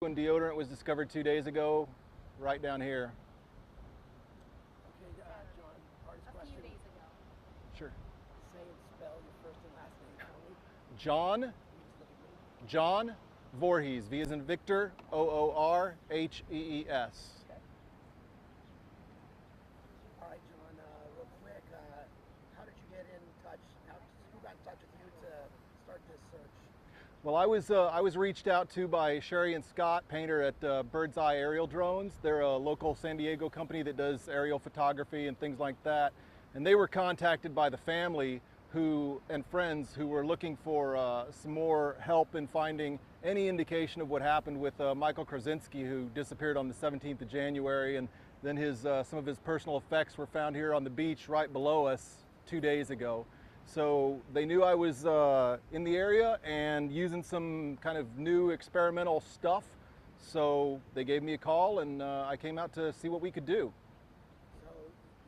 When deodorant was discovered 2 days ago, right down here. Okay, John, hardest question. A few days ago. Sure. Say and spell your first and last name for me. John, You just look at me. John Voorhees, V as in Victor, Oorhees. Okay. All right, John, real quick, how did you get in touch? Who got in touch with you to start this search? Well, I was reached out to by Sherry and Scott, painter at Bird's Eye Aerial Drones. They're a local San Diego company that does aerial photography and things like that. And they were contacted by the family and friends who were looking for some more help in finding any indication of what happened with Michael Krasinski, who disappeared on the 17th of January, and then some of his personal effects were found here on the beach right below us 2 days ago. So they knew I was in the area and using some kind of new experimental stuff. So they gave me a call, and I came out to see what we could do. So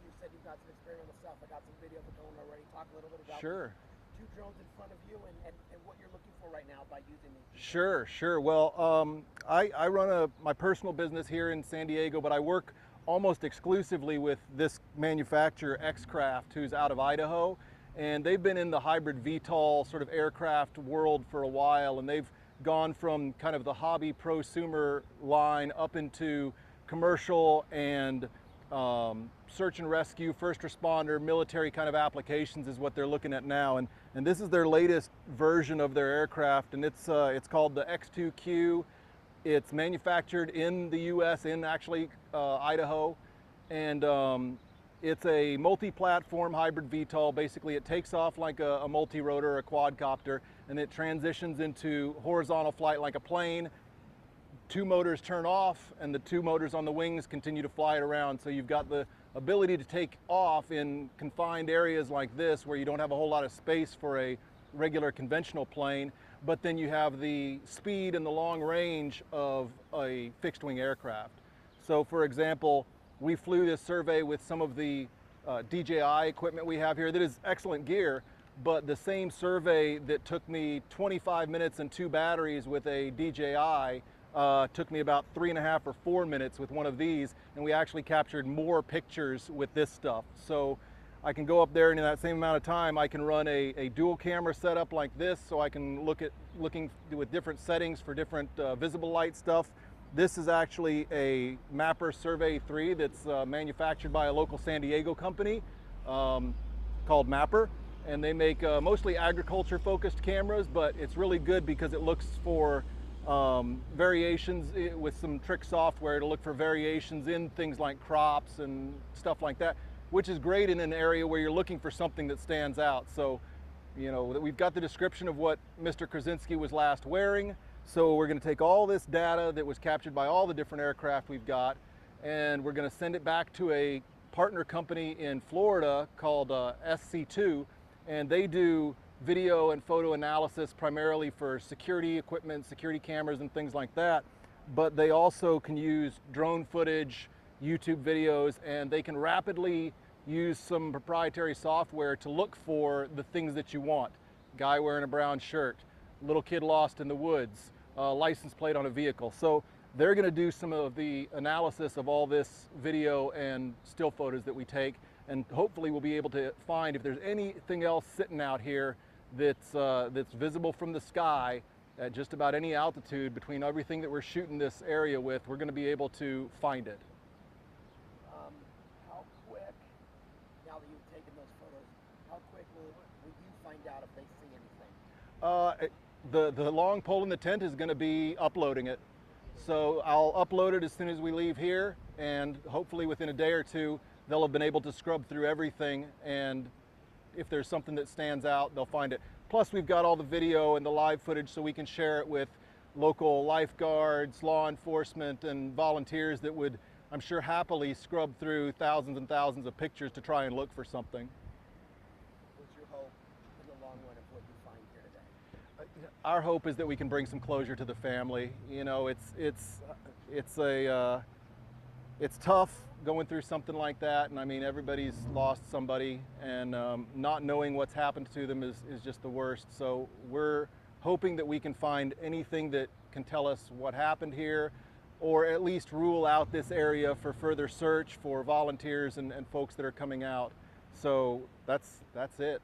you said you've got some experimental stuff. I got some video of it going already. Talk a little bit about Sure. the 2 drones in front of you and what you're looking for right now by using these. Sure. Well, I run my personal business here in San Diego, but I work almost exclusively with this manufacturer, X2Q, who's out of Idaho. And they've been in the hybrid VTOL sort of aircraft world for a while, and they've gone from kind of the hobby prosumer line up into commercial and search and rescue, first responder, military kind of applications is what they're looking at now. And this is their latest version of their aircraft, and it's called the X2Q. It's manufactured in the US, in actually Idaho, and it's a multi-platform hybrid VTOL. Basically, it takes off like a multi-rotor or a quadcopter, and it transitions into horizontal flight like a plane. 2 motors turn off, and the 2 motors on the wings continue to fly it around. So you've got the ability to take off in confined areas like this, where you don't have a whole lot of space for a regular conventional plane, but then you have the speed and the long range of a fixed-wing aircraft. So for example, we flew this survey with some of the DJI equipment we have here. That is excellent gear, but the same survey that took me 25 minutes and 2 batteries with a DJI took me about 3.5 or 4 minutes with one of these, and we actually captured more pictures with this stuff. So I can go up there, and in that same amount of time, I can run a dual camera setup like this, so I can looking with different settings for different visible light stuff. This is actually a Mapper Survey 3 that's manufactured by a local San Diego company called Mapper, and they make mostly agriculture-focused cameras, but it's really good because it looks for variations with some trick software to look for variations in things like crops and stuff like that, which is great in an area where you're looking for something that stands out. So, you know, we've got the description of what Mr. Krasinski was last wearing. So we're going to take all this data that was captured by all the different aircraft we've got, and we're going to send it back to a partner company in Florida called SC2, and they do video and photo analysis primarily for security equipment, security cameras and things like that, but they also can use drone footage, YouTube videos, and they can rapidly use some proprietary software to look for the things that you want. Guy wearing a brown shirt, little kid lost in the woods, license plate on a vehicle. So they're going to do some of the analysis of all this video and still photos that we take, and hopefully we'll be able to find if there's anything else sitting out here that's visible from the sky at just about any altitude between everything that we're shooting this area with. We're going to be able to find it. How quick, now that you've taken those photos, how quick will you find out if they see anything? The long pole in the tent is going to be uploading it. So I'll upload it as soon as we leave here, and hopefully within a day or two, they'll have been able to scrub through everything, and if there's something that stands out, they'll find it. Plus, we've got all the video and the live footage so we can share it with local lifeguards, law enforcement, and volunteers that would, I'm sure, happily scrub through thousands and thousands of pictures to try and look for something. What's your hope in the long run of what you find here today? Our hope is that we can bring some closure to the family. You know, it's tough going through something like that, and I mean, everybody's lost somebody, and not knowing what's happened to them is just the worst. So we're hoping that we can find anything that can tell us what happened here, or at least rule out this area for further search for volunteers and folks that are coming out. So that's it.